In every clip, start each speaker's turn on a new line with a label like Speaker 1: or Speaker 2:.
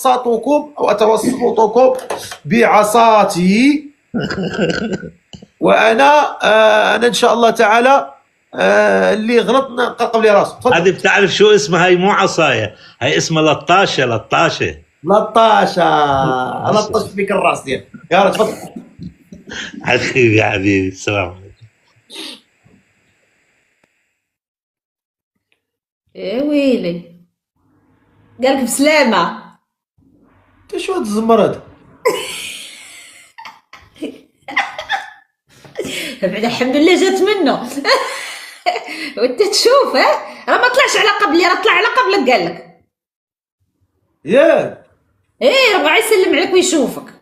Speaker 1: أو أتوسطكم بعصاتي، وأنا إن شاء الله تعالى اللي غلط نقلب لي راسه.
Speaker 2: هذه بتعرف شو اسمها؟ هي مو عصاية، هي اسمها لطاشة.
Speaker 1: لطاشة. لطش فيك الراس ديالك. يلا تفضل.
Speaker 2: حبيبي يا حبيبي، السلام عليكم.
Speaker 3: ايه ويلي قالك بسلامة.
Speaker 1: انت شو هاد الزمر هذا؟
Speaker 3: بعد الحمد لله جات منه. وانت تشوف راه ما طلعش على قبلي، راه طلع على قبلك قالك.
Speaker 1: ياك
Speaker 3: ايه راه يسلم عليك ويشوفك.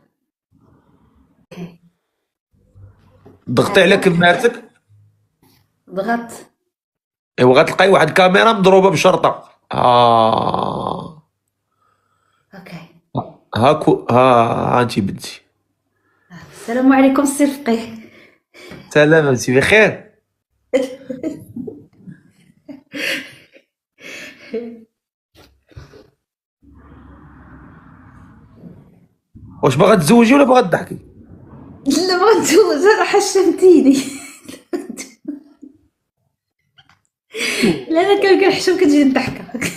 Speaker 1: ضغطي على كمارتك.
Speaker 3: ضغط.
Speaker 1: ايوا غتلقاي واحد الكاميرا مضروبه بشرطه.
Speaker 3: اوكي.
Speaker 1: هاكو ها انت بنتي.
Speaker 3: السلام عليكم سي فقيه.
Speaker 1: سلام انت بخير. واش باغا تزوجي ولا باغا تضحكي؟
Speaker 3: لا بغيت نتزوج، انا حشمتيني. لا انا كنحشم كتجي نضحكك.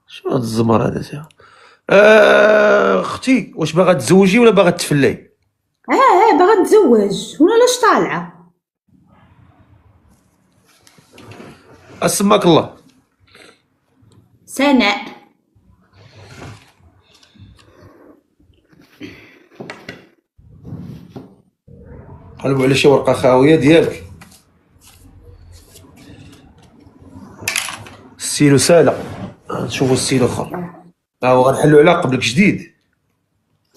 Speaker 1: شنو هاد الزمر هذا سي اختي؟ واش باغا تزوجي ولا باغا تفلي؟
Speaker 3: باغا نتزوج وانا لاش طالعه.
Speaker 1: اسماك الله.
Speaker 3: سناء.
Speaker 1: قلبوا على شي ورقه خاويه ديالك. السيلو ساله. نشوفوا السيلو اخر. ها هو غنحلوا على قبلك جديد.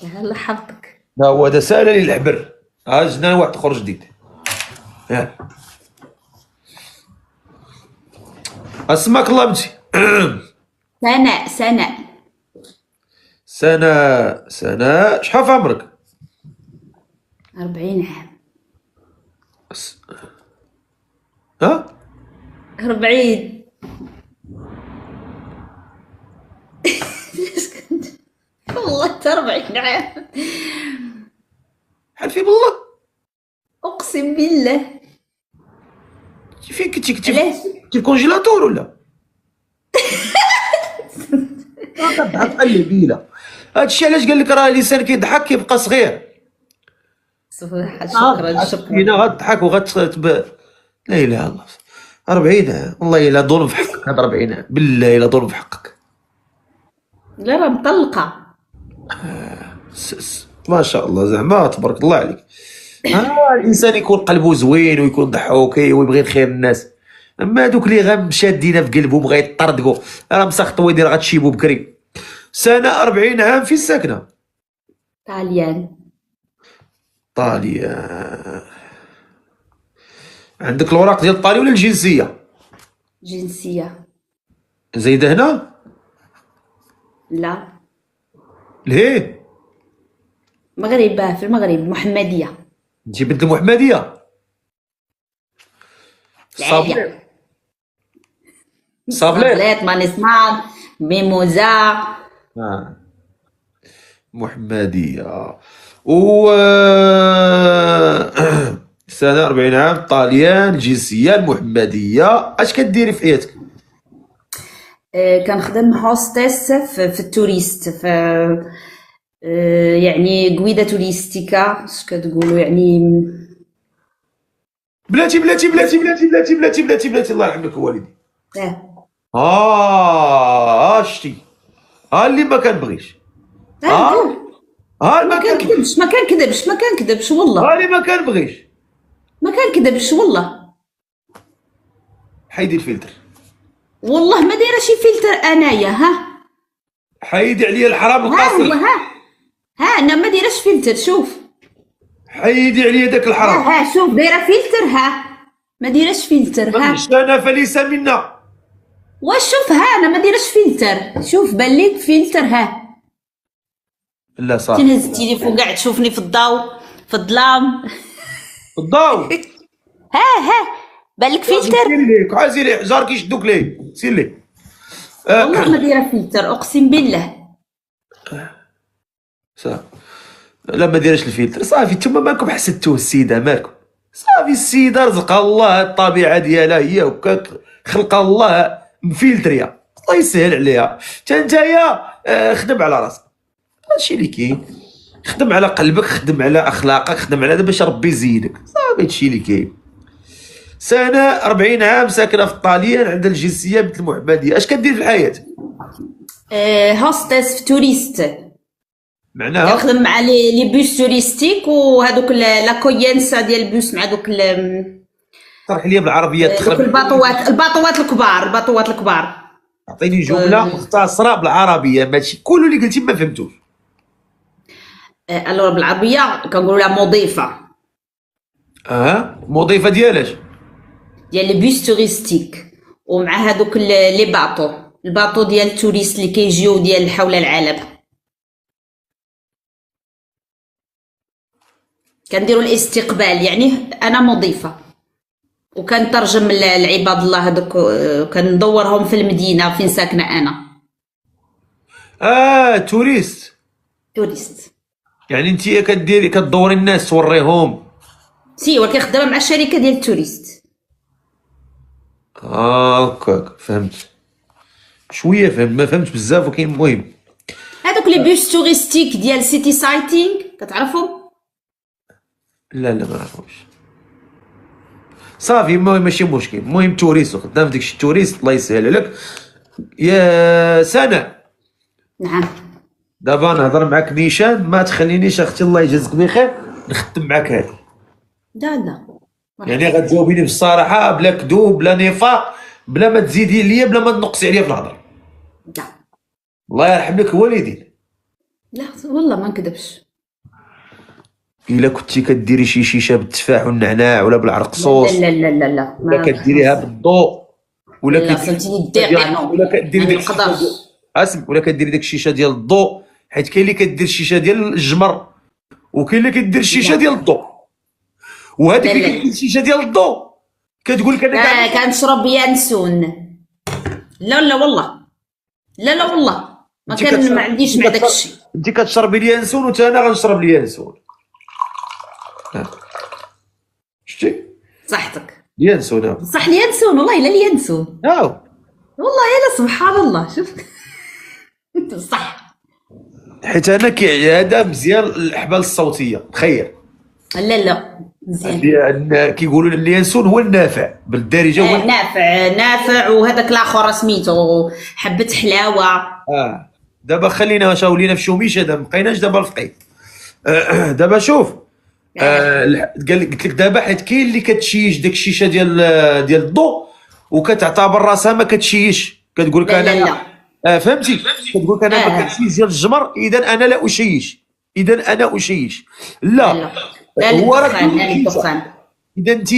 Speaker 3: الله حظك.
Speaker 1: ها هو هذا ساله للحبر. ها جنا واحد اخر جديد. ياك اسماك الله بنتي.
Speaker 3: سناء.
Speaker 1: سناء شحال في عمرك؟
Speaker 3: 40 عام.
Speaker 1: ها
Speaker 3: 40. والله 40 عام.
Speaker 1: حلفي بالله.
Speaker 3: اقسم بالله.
Speaker 1: فين كنتي
Speaker 3: علاش؟
Speaker 1: في الكونجيلاتور ولا؟ كتضحك قلبي لا. هادشي علاش قال لك راه الانسان كيضحك كيبقى صغير.
Speaker 3: شكرا.
Speaker 1: هنا غتضحك وغتب. لا اله الا الله. 40 عام والله الا ظلم في حقك. هاد 40 عام بالله الا ظلم في حقك.
Speaker 3: لا راه مطلقه.
Speaker 1: ما شاء الله زعما تبارك الله عليك. الانسان يكون قلبه زوين ويكون ضحوكي ويبغي الخير الناس، اما هذوك اللي غير شادين في قلبهم غيطردقوا راه مسخطوا يدير غتشيبوا بكري. سنه 40 عام في الساكنه. طاليان. عندك الوراق ديال الطالي ولا الجنسيه؟
Speaker 3: جنسيه.
Speaker 1: زايده هنا؟
Speaker 3: لا
Speaker 1: لهيه؟
Speaker 3: مغرب، في المغرب محمديه.
Speaker 1: انت بنت المحمديه؟ صابليت
Speaker 3: ماني سمعت ميموزا.
Speaker 1: محمديه و سنه 40 عام طاليان جنسيه المحمديه. اش كديري في حياتك؟
Speaker 3: كنخدم هوستس في التوريست، في يعني قويده توريستيكا اش كتقولوا يعني.
Speaker 1: بلاتي بلاتي بلاتي بلاتي بلاتي بلاتي بلاتي بلاتي الله يرحم لك والدي. شتي اللي ما كنبغيش.
Speaker 3: ما كنكذبش والله.
Speaker 1: اللي ما كنبغيش.
Speaker 3: ما كنكذبش والله.
Speaker 1: حيدي الفلتر.
Speaker 3: والله ما دايره شي فلتر انايا.
Speaker 1: حيدي عليا الحرام القاصر.
Speaker 3: انا ما دايرش فلتر. شوف
Speaker 1: حيدي عليا داك الحرام.
Speaker 3: شوف دايره فلتر. ما دايرش فلتر.
Speaker 1: انا فليس منا.
Speaker 3: واش شوف انا ما دايرش فلتر. شوف بان ليك فلتر.
Speaker 1: لا صح.
Speaker 3: تنهز التليفون قاعد تشوفني في الضوء في الظلام.
Speaker 1: الضوء.
Speaker 3: بالك فلتر.
Speaker 1: سير ليك عازي لي حجار كيشدوك ليه. سير ليه.
Speaker 3: والله ما دايره فلتر اقسم بالله.
Speaker 1: صافي. لا ما دايرش الفلتر صافي. نتوما مالكم حسدتوه السيده مالكم؟ صافي السيده رزقها الله الطبيعه ديالها هي وكاك خلق الله مفلتريه، الله يسهل عليها. نتايا خدم على راسك، هادشي اللي كاين. خدم على قلبك، خدم على اخلاقك، خدم على هذا باش ربي يزيدك، صافي هادشي اللي كاين. سنه 40 عام ساكنه في الطاليان، عندها الجنسيه مثل المحمديه. اش كدير في الحياه؟
Speaker 3: هوستس في توريست،
Speaker 1: معناها
Speaker 3: كنخدم مع لي بوس توريستيك وهذوك لا كوينسا ديال البوس مع دوك
Speaker 1: طرح لي بالعربيه
Speaker 3: دوك
Speaker 1: تخرب.
Speaker 3: الباطوات الكبار.
Speaker 1: اعطيني جمله مختصره بالعربيه، ماشي كل اللي قلتي ما فهمتوش.
Speaker 3: الو بالعربيه كنقولوا لها مضيفه
Speaker 1: مضيفه ديالاش؟
Speaker 3: ديال لي بوس توريستيك، ومع هذوك لي الباطو ديال التوريست اللي كيجيو ديال حول العالم. كنديروا الاستقبال، يعني انا مضيفه وكنترجم العباد الله هذوك، كندورهم في المدينه فين ساكنه انا.
Speaker 1: توريست يعني انت كديري كدوري الناس توريهم.
Speaker 3: سي ولكن خدامه مع الشركه ديال التوريست.
Speaker 1: هكاك فهمت شويه، فهمت ما فهمتش بزاف وكاين. المهم
Speaker 3: هذوك لي بوس توريستيك ديال سيتي سايتينغ كتعرفهم؟
Speaker 1: لا ما نعرفوش. صافي المهم ماشي مشكل. المهم توريست خدام في داكشي التوريست، الله يسهل عليك. يا سنة
Speaker 3: نعم.
Speaker 1: دابا نهضر معاك نيشان، ما تخلينيش اختي الله يجازيك بخير نختم معاك هادي.
Speaker 3: لا
Speaker 1: يعني غتجاوبيني بالصراحه بلا كذوب بلا نفاق، بلا ما تزيدي ليا، بلا ما تنقصي عليا في الهضره.
Speaker 3: لا
Speaker 1: الله يرحم لك الوالدين.
Speaker 3: لا والله ما نكذبش.
Speaker 1: الا كنتي كديري شي شيشه بالتفاح والنعناع ولا بالعرقسوس،
Speaker 3: لا
Speaker 1: ولا كديريها بالضوء،
Speaker 3: لا صلتيني الدقيقه،
Speaker 1: ولا كديري داك
Speaker 3: نقدرش.
Speaker 1: اسم، ولا كديري داك الشيشه ديال الضوء، حيت كاين اللي كدير الشيشه ديال الجمر، وكاين اللي كدير الشيشه ديال الضوء، وهذيك اللي كدير الشيشه ديال الضوء كتقول لك انا
Speaker 3: كنشرب يانسون. لا والله لا والله ما عنديش مع داك الشيء.
Speaker 1: انت كتشربي اليانسون وتا انا غنشرب اليانسون. شتي
Speaker 3: صحتك
Speaker 1: اليانسون؟
Speaker 3: صح اليانسون، والله الا اليانسون، والله الا سبحان الله. شوف صح.
Speaker 1: حيت انا كيعيادها مزيان الاحبال الصوتيه. تخيل.
Speaker 3: لا مزيان.
Speaker 1: لان كيقولوا اليانسون هو النافع بالدارجه، هو
Speaker 3: نافع وهذاك الاخر سميتو حبه حلاوه.
Speaker 1: دابا خلينا ولينا في شوميشه، دابا مبقيناش دابا الفقيد. دابا شوف، قلت لك دابا حيت كاين اللي كتشيش داك الشيشه ديال الضوء وكتعتبر راسها ما كتشيش، كتقول لك انا فهمتي، كتقول لك انا ما كنشيش ديال الجمر، اذا انا لا اشيش، لا هو راه
Speaker 3: الدخان.
Speaker 1: اذا انت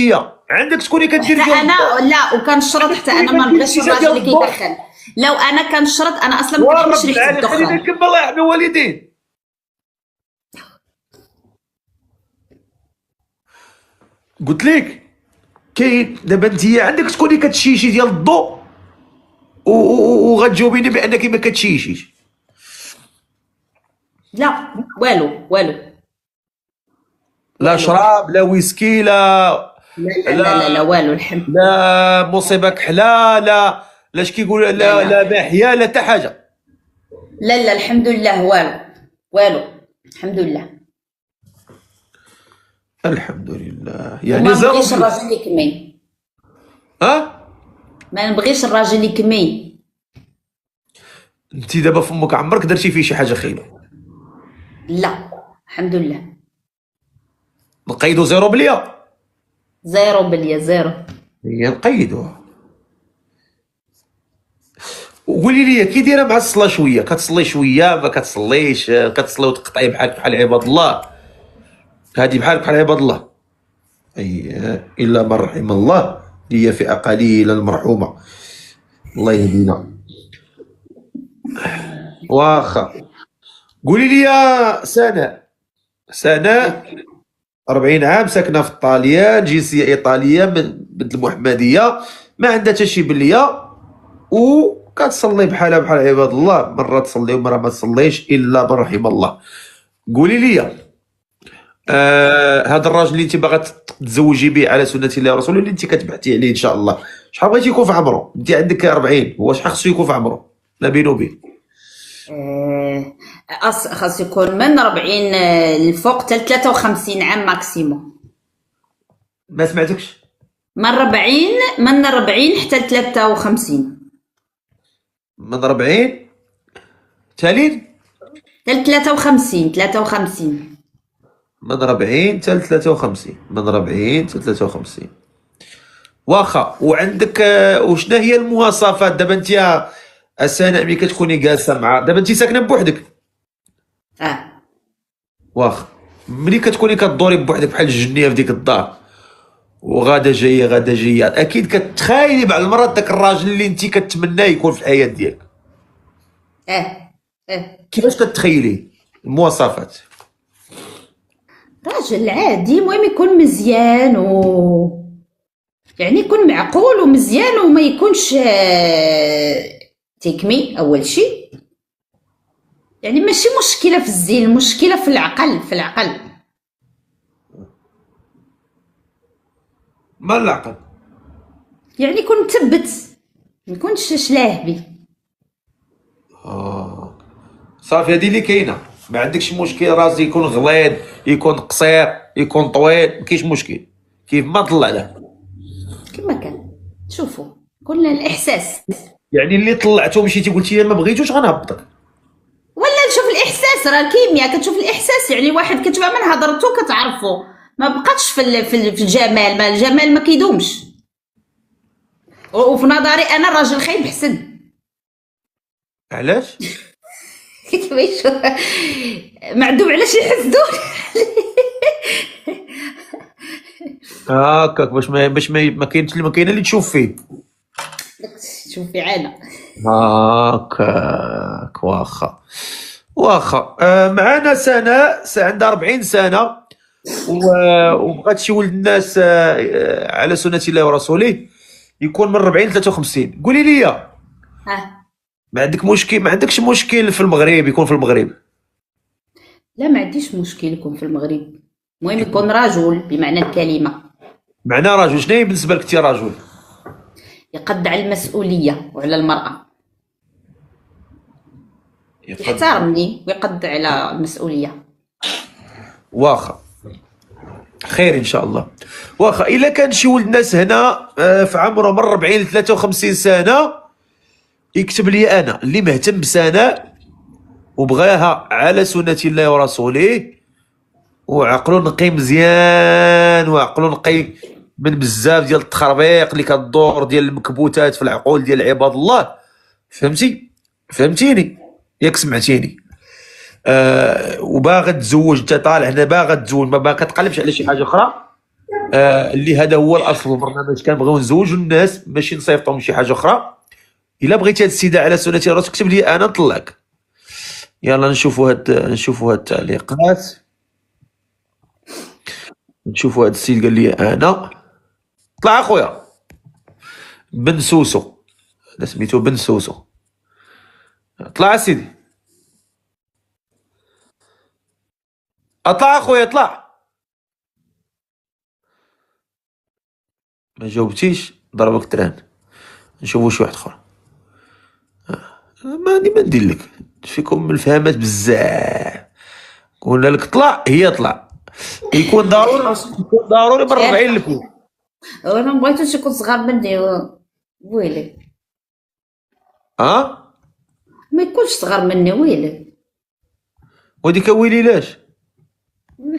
Speaker 1: عندك تكوني كدير ديال
Speaker 3: انا لا، وكنشرط حتى انا ما نبغيش الراجل اللي كيدخن. لو انا كنشرط انا اصلا ما كنحبش ريحه الدخان.
Speaker 1: خلينا نكمل الله يرحم الوالدين. قلت لك كاين دابا انت عندك تكوني كتشيشي ديال الضوء وغتجاوبيني بانك ما كتشيشيش.
Speaker 3: لا والو
Speaker 1: لا شراب لا ويسكي
Speaker 3: لا والو الحمد.
Speaker 1: لا مصيبه كحله، لاش كيقول لا محيا لا حتى حاجه.
Speaker 3: لا الحمد لله والو الحمد لله.
Speaker 1: الحمد لله. يعني
Speaker 3: ما نبغيش الراجل يكمي. ما نبغيش الراجل يكمي.
Speaker 1: انت دابا فمك عمرك درتي فيه شي حاجه خايبه؟
Speaker 3: لا الحمد لله.
Speaker 1: نقيدو زيرو بليا؟
Speaker 3: زيرو.
Speaker 1: هي نقيدوها. وقولي لي كي دايره مع الصلاه شويه، كتصلي شويه ما كتصليش، كتصلي وتقطعي بحال عباد الله، هذه بحال عباد الله. الا من رحم الله، هي فئه قليله المرحومه. الله يهدينا. واخا قولي لي يا سنة 40 عام ساكنه في الطاليان، جنسيه ايطاليه من بنت المحمديه، ما عندها حتى شي بليه، كتصلي بحال عباد الله، مرة تصلي ومرة ما تصليش إلا من رحم الله. قولي لي هذا الراجل اللي انت باغا تتزوجي به على سنة الله ورسوله، اللي انت كتبحثي عليه ان شاء الله، شحال بغيتي يكون في عمره؟ انت عندك 40، هو شحال خصو يكون في عمره لا بينو وبين؟
Speaker 3: خاص يكون من 40 الفوق حتى 53 عام ماكسيموم.
Speaker 1: ما سمعتكش.
Speaker 3: من 40 حتى 53.
Speaker 1: من 40 تالين
Speaker 3: حتى 53.
Speaker 1: من 40 حتى 53. من 40 حتى 53 واخا. وعندك وشنا هي المواصفات دابا انت السنة ملي كتكوني جالسه مع، دابا انت ساكنه بوحدك؟ واخا. ملي كتكوني كدوري بوحدك بحال الجنيه في ديك الدار وغادا جايه اكيد كتخايلي بعض المرات داك الراجل اللي انت كتمناه يكون في الحياه ديالك. كيفاش كتخيليه المواصفات؟
Speaker 3: راجل عادي، المهم يكون مزيان يعني يكون معقول ومزيان وما يكونش تيكمي اول شيء. يعني ماشي مشكله في الزين، المشكله في العقل.
Speaker 1: ما العقل
Speaker 3: يعني يكون مثبت، ما يكونش شلاهبي.
Speaker 1: صافي هذه اللي كاينه. ما عندكش مشكل راسي يكون غليظ، يكون قصير، يكون طويل، ما كاينش مشكل، كيف ما طلع له
Speaker 3: كما كان. شوفوا كلنا الاحساس،
Speaker 1: يعني اللي طلعته مشيتي قلتي ما بغيتوش غنهبطك.
Speaker 3: ولا نشوف الاحساس، راه كيمياء كتشوف الاحساس. يعني واحد كتبع من هضرته كتعرفو، ما بقاتش في الجمال. ما الجمال ما كيدومش. وفي نظري انا الراجل خايب حسن.
Speaker 1: علاش؟
Speaker 3: كيفاش ما عندهم علاش يحسدون.
Speaker 1: هاكاك باش ما كاينش ما كاينه اللي تشوف فيه.
Speaker 3: شوفي عانى
Speaker 1: هاكاك. واخا. معنا سناء عندها 40 سنه وبغات شي ولد الناس على سنة الله ورسوله يكون من 40 ل 53. قولي لي ما عندك مشكل؟ ما عندكش مشكل في المغرب يكون في المغرب؟
Speaker 3: لا ما عنديش مشكل يكون في المغرب، المهم يكون رجل بمعنى الكلمه.
Speaker 1: معنى رجل شنو هي بالنسبه لك انت رجل؟
Speaker 3: يقد على المسؤوليه وعلى المراه، يحترمني ويقد على المسؤوليه.
Speaker 1: واخا خير ان شاء الله. واخا الا كان شي ولد ناس هنا في عمره من 40 ل 53 سنه يكتب لي انا اللي مهتم بسناء وبغاها على سنة الله ورسوله وعقلو نقي مزيان، وعقلو نقي من بزاف ديال التخربيق اللي كدور ديال المكبوتات في العقول ديال عباد الله. فهمتيني ياك سمعتيني؟ وباغا تزوج، انت طالع هنا باغا تزوج، ما باغا تقلبش على شي حاجه اخرى. اللي هذا هو الاصل في البرنامج، كنبغيو نزوجوا الناس ماشي نصيفطهم شي حاجه اخرى. الا بغيتي هاد السيده على سنه الرسول كتب لي انا نطلعك. يلا نشوفوا هاد التعليقات. نشوفوا هاد السيد قال لي انا طلع اخويا بن سوسو، هذا سميتو بن سوسو. طلع سيدي، اطلع اخويا اطلع. ما جاوبتيش ضربك تران. نشوفوا شي واحد اخر. ما ندير لك فيكم من الفهامات بزاف. قلنا لك طلع هي طلع، يكون ضروري من 40 لفوق.
Speaker 3: انا ما بغيتوش يكون صغار مني ويلي. ما يكونش صغار مني ويلي.
Speaker 1: وديك ويلي لاش؟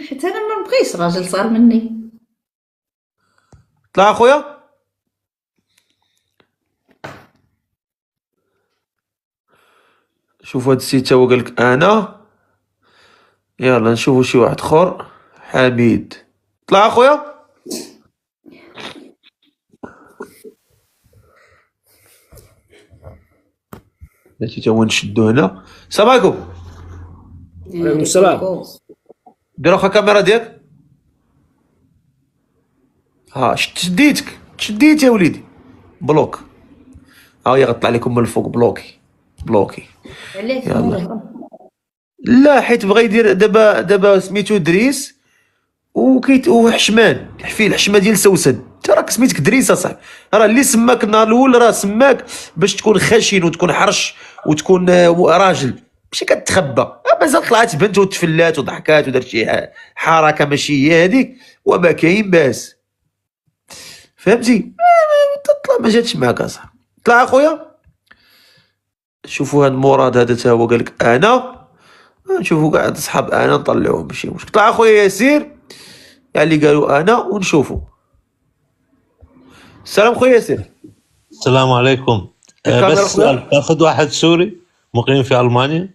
Speaker 3: حيت انا ما نبغيش راجل صغار مني.
Speaker 1: طلع اخويا. شوف هاد السيد هو قال لك انا. يلا نشوفوا شي واحد اخر. حميد طلع اخويا. ماشي تا هو نشدو هنا. السلام عليكم.
Speaker 4: وعليكم السلام.
Speaker 1: دير اخا الكاميرا ديالك. شديتك يا وليدي بلوك. ها يغطي عليكم من الفوق بلوكي.
Speaker 3: علاش؟
Speaker 1: يلا. لا حيت بغى يدير دابا سميتو دريس وحشمان فيه الحشمه ديال سوسن. انت راك سميتك دريس اصاحبي، راه اللي سماك النهار الاول راه سماك باش تكون خشن وتكون حرش وتكون راجل، ماشي كتخبى. مازال طلعت بنت وتفلات وضحكات ودارت شي حركه ماشي هي هذيك وما كاين باس، فهمتي؟ تطلع ما جاتش معاك اصاحبي. طلع اخويا. شوفوا هاد مراد هذا تا هو قال لك انا، نشوفوا كاع هاد صحاب انا نطلعوهم ماشي مشكل. طلع اخويا ياسير يعني اللي قالوا انا ونشوفوا. السلام خويا ياسير.
Speaker 2: السلام عليكم. بس سؤال، تاخذ واحد سوري مقيم في المانيا؟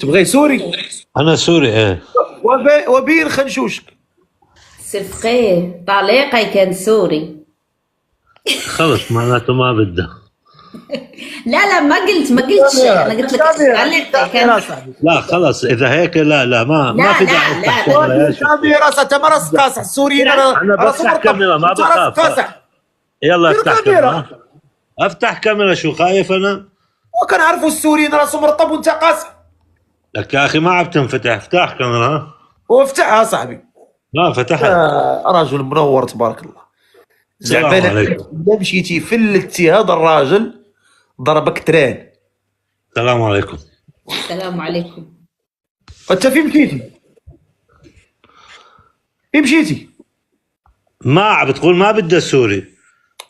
Speaker 1: تبغي سوري؟
Speaker 2: انا سوري ايه.
Speaker 1: وبين خنشوشك.
Speaker 3: صفقي طليقي كان سوري.
Speaker 2: خلص معناته ما بده.
Speaker 3: لا ما قلتش، انا قلت لك طليقي كان.
Speaker 2: لا خلص اذا هيك لا ما في داعي تفتح كاميرا.
Speaker 1: كاميرا انت ما راس قاصح السوريين.
Speaker 2: انا بفتح كاميرا ما بخاف. يلا افتح كاميرا. افتح كاميرا، شو خايف انا؟
Speaker 1: وكنعرفوا السوريين راسهم مرطب وانت قاصح.
Speaker 2: لك يا اخي ما عم تنفتح، افتح كاميرا.
Speaker 1: وافتحها صاحبي.
Speaker 2: لا فتحها.
Speaker 1: رجل منور تبارك الله.
Speaker 2: السلام عليكم.
Speaker 1: زعما مشيتي فلتي هذا الراجل ضربك تران.
Speaker 2: السلام عليكم.
Speaker 3: السلام عليكم.
Speaker 1: انت فين مشيتي؟ فين مشيتي؟
Speaker 2: ما عم بتقول ما بدها سوري.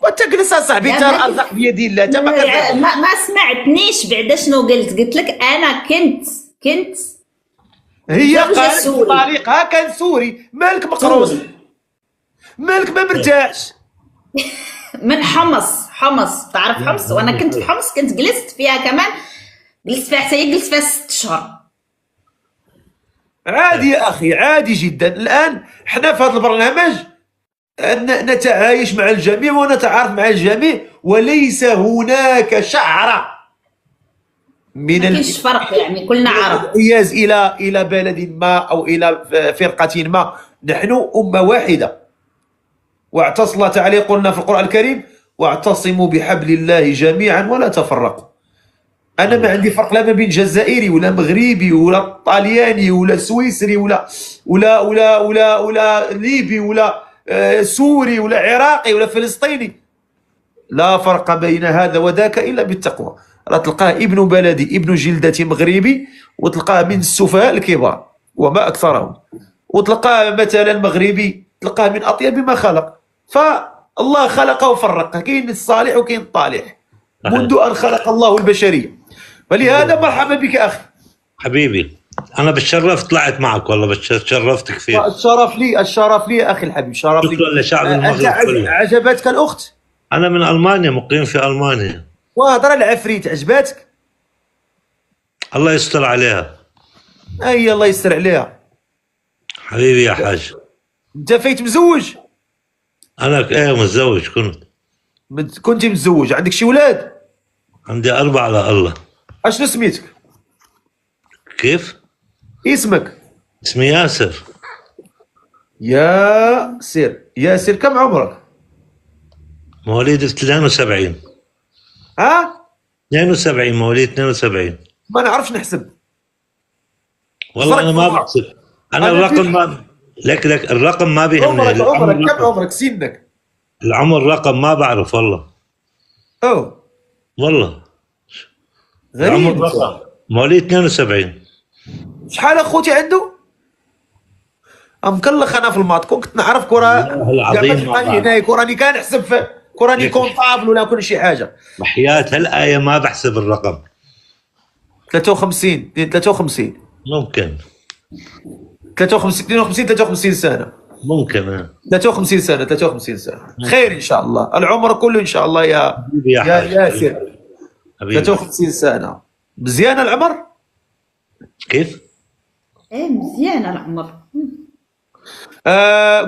Speaker 1: وانت جلس صاحبي انت الارزاق بيد الله. انت
Speaker 3: ما سمعتنيش بعدا شنو قلت لك انا كنت
Speaker 1: هي قالت طريقها كان سوري. مالك مقروص؟ مالك ما مرتاحش؟
Speaker 3: من حمص تعرف حمص؟ وانا كنت في حمص، كنت جلست فيها كمان، جلست فيها حتى هي جلست فيها 6 شهور.
Speaker 1: عادي يا اخي، عادي جدا. الان حنا في هذا البرنامج نتعايش مع الجميع ونتعارف مع الجميع، وليس هناك شعره من
Speaker 3: ما كاينش فرق، يعني كلنا عرب.
Speaker 1: الانحياز الى بلد ما او الى فرقه ما. نحن امه واحده. واعتصم الله تعالى قلنا في القرآن الكريم واعتصموا بحبل الله جميعا ولا تفرقوا. أنا ما عندي فرق لا ما بين جزائري ولا مغربي ولا طالياني ولا سويسري ولا ليبي ولا سوري ولا عراقي ولا فلسطيني. لا فرق بين هذا وذاك إلا بالتقوى. راه تلقاه ابن بلدي ابن جلدتي مغربي، وتلقاه من السفهاء الكبار وما أكثرهم، وتلقاه مثلا مغربي تلقاه من أطيب ما خلق. فالله خلق وفرق، كاين الصالح وكاين الطالح منذ أن خلق الله البشرية. فلهذا مرحبا بك أخي
Speaker 2: حبيبي. أنا بتشرف طلعت معك والله، شرفت كثير.
Speaker 1: الشرف لي أخي الحبيب، شرف لي.
Speaker 2: شكرا لشعب المغرب كله.
Speaker 1: عجبتك الأخت؟
Speaker 2: أنا من ألمانيا، مقيم في ألمانيا.
Speaker 1: وهضرة العفريت عجبتك؟
Speaker 2: الله يستر عليها.
Speaker 1: أي الله يستر عليها
Speaker 2: حبيبي يا حاج.
Speaker 1: أنت فايت مزوج؟
Speaker 2: أنا إيه متزوج.
Speaker 1: كنت متزوج. عندك شي ولاد؟
Speaker 2: عندي 4 على الله.
Speaker 1: أشنو سميتك؟
Speaker 2: كيف؟
Speaker 1: اسمك؟
Speaker 2: اسمي ياسر.
Speaker 1: ياسر كم عمرك؟
Speaker 2: مواليد 72.
Speaker 1: ها؟
Speaker 2: 72 مواليد 72.
Speaker 1: ما نعرفش نحسب
Speaker 2: والله أنا ما بحسب. أنا الرقم ما لك الرقم ما بيهمني.
Speaker 1: عمرك كم عمرك؟ سنك؟
Speaker 2: العمر رقم ما بعرف والله.
Speaker 1: أوه
Speaker 2: والله
Speaker 1: غريب.
Speaker 2: العمر رقم. مواليد 72.
Speaker 1: شحال اخوتي عنده؟ مكلخ انا في الماط. كنت نعرف كره
Speaker 2: العظيم
Speaker 1: هنا كوراني كان نحسب في كوراني كونطابل ولا كل شي حاجه.
Speaker 2: وحياة هالآية ما بحسب الرقم.
Speaker 1: 53
Speaker 2: ممكن
Speaker 1: 53 سنه.
Speaker 2: ممكن
Speaker 1: 53 سنه. خير ان شاء الله. العمر كله ان شاء الله يا ياسر. 53 سنه مزيان العمر.
Speaker 2: كيف؟
Speaker 3: ايه مزيان العمر.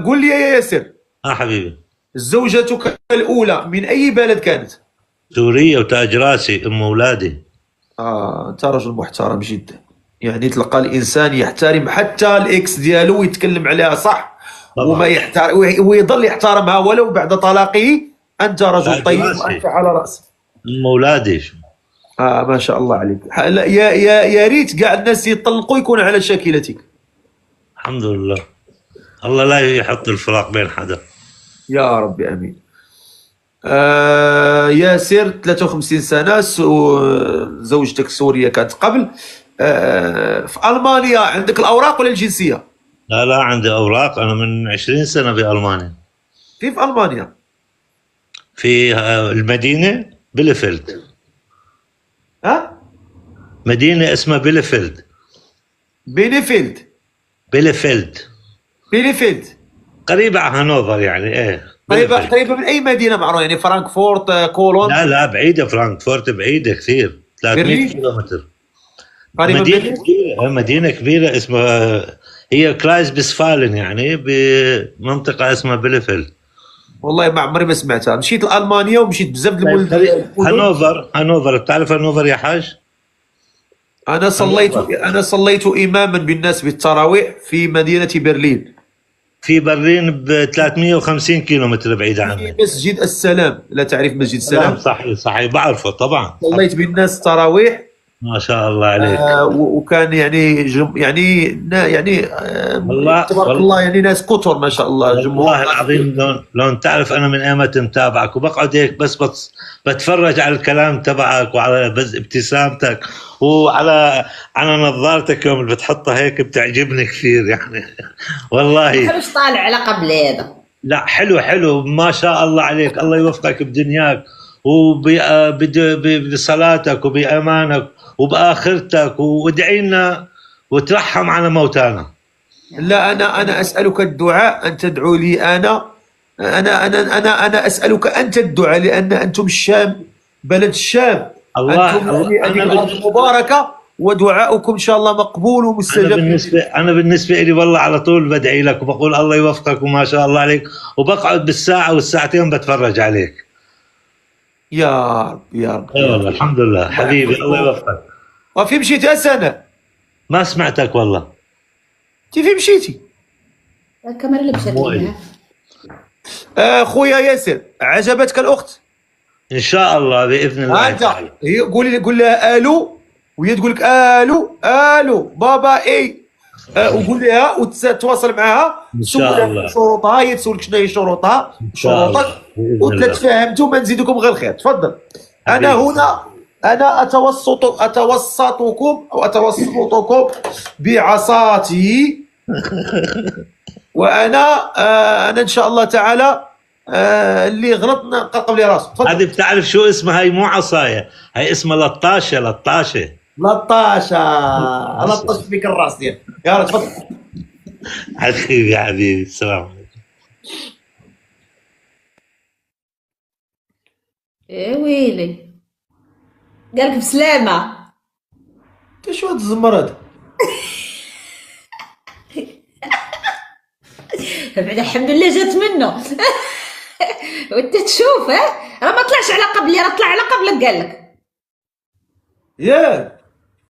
Speaker 1: قول لي يا ياسر.
Speaker 2: حبيبي.
Speaker 1: زوجتك الاولى من اي بلد كانت؟
Speaker 2: سورية وتاج راسي ام اولادي.
Speaker 1: انت رجل محترم جدا. يعني تلقى الانسان يحترم حتى الاكس ديالو ويتكلم عليها صح طبعا. وما يحترم ويظل يحترمها ولو بعد طلاقه. انت رجل طيب
Speaker 2: دراسي.
Speaker 1: وانت على راسي.
Speaker 2: اولادي شو.
Speaker 1: ما شاء الله عليك. لا، يا ريت كاع الناس يطلقوا يكون على شاكلتك.
Speaker 2: الحمد لله. الله لا يحط الفراق بين حدا.
Speaker 1: يا رب امين. ياسر 53 سنه، زوجتك سوريه كانت قبل. في المانيا عندك الاوراق ولا الجنسيه؟
Speaker 2: لا لا، عندي اوراق، انا من 20 سنه بألمانيا.
Speaker 1: كيف المانيا؟
Speaker 2: في المدينه بيلفيلد.
Speaker 1: ها؟
Speaker 2: مدينه اسمها بيلفيلد.
Speaker 1: بيليفيلد.
Speaker 2: بيلفيلد قريبه على هانوفر يعني. ايه بيلفيلد.
Speaker 1: قريبه من اي مدينه معروفه يعني؟ فرانكفورت، كولون؟
Speaker 2: لا لا، بعيده. فرانكفورت بعيده كثير، 300
Speaker 1: برلين؟
Speaker 2: كيلومتر.
Speaker 1: قريبه من
Speaker 2: مدينه
Speaker 1: برلين؟
Speaker 2: كبيره، مدينه كبيره اسمها، هي كلايز بسفالن يعني، بمنطقه اسمها بيلفيلد.
Speaker 1: والله ما عمري ما سمعتها. مشيت لالمانيا ومشيت بزاف المدن.
Speaker 2: هانوفر بتعرف هانوفر يا حاج؟
Speaker 1: انا صليت اماما بالناس بالتراويح في مدينه برلين،
Speaker 2: في برلين ب 350 كيلومتر بعيده
Speaker 1: في
Speaker 2: عنك.
Speaker 1: مسجد السلام. لا تعرف مسجد
Speaker 2: سلام،
Speaker 1: السلام؟
Speaker 2: صحيح صحيح، بعرفه طبعا.
Speaker 1: صليت بالناس تراويح.
Speaker 2: ما شاء الله عليك.
Speaker 1: وكان يعني
Speaker 2: والله
Speaker 1: تبارك الله، يعني ناس كثر ما شاء الله، جمهور.
Speaker 2: والله العظيم، لون تعرف انا من ايمتى متابعك، وبقعد هيك بس بتفرج على الكلام تبعك، وعلى ابتسامتك، وعلى نظارتك يوم اللي بتحطها هيك بتعجبني كثير يعني. والله
Speaker 3: مش طالع على قبل هذا.
Speaker 2: لا، حلو ما شاء الله عليك. الله يوفقك بدنياك وبصلاتك وبأمانك وبآخرتك، وادعي لنا وترحم على موتانا.
Speaker 1: لا، انا اسالك الدعاء ان تدعو لي. انا اسالك انت الدعاء، لان انتم الشام، بلد الشام.
Speaker 2: الله
Speaker 1: انتم هذه الارض المباركه، ودعاؤكم ان شاء الله مقبول ومستجاب.
Speaker 2: انا بالنسبه لي والله على طول بدعي لك وبقول الله يوفقك وما شاء الله عليك، وبقعد بالساعه والساعتين بتفرج عليك.
Speaker 1: يا رب يا رب.
Speaker 2: اي والله الحمد لله حبيبي، الله يوفقك.
Speaker 1: وفي مشيتي هسه؟
Speaker 2: ما سمعتك والله.
Speaker 1: كيف مشيتي؟
Speaker 3: الكاميرا اللي مشات لنا.
Speaker 1: خويا ياسر، عجبتك الاخت؟
Speaker 2: ان شاء الله باذن الله تعالى.
Speaker 1: هي قول لها الو، وهي تقول لك الو بابا اي. وقول لها وتتواصل معها، سولها شروطها، هي تسولك شنو هي شروطها، شروطك، وتتفاهمتوا. ما نزيدكم غير الخير. تفضل. انا هنا، انا اتوسطكم بعصاتي. وانا ان شاء الله تعالى اللي غلط نقرقب لي راسه. تفضل.
Speaker 2: هذه بتعرف شو اسمها؟ هي مو عصايه، هي اسمها لطاشه.
Speaker 1: لطاش فيك الراس ديالك. يا رب تفضل.
Speaker 2: حبيبي يا حبيبي، السلام عليكم.
Speaker 3: ايه ويلي، قالك بسلامه.
Speaker 1: شو هاد الزمر هذا؟
Speaker 3: بعد الحمد لله جات منه. وانت تشوف راه ما طلعش على قبلي، راه طلع على قبلك قال لك.
Speaker 1: ياك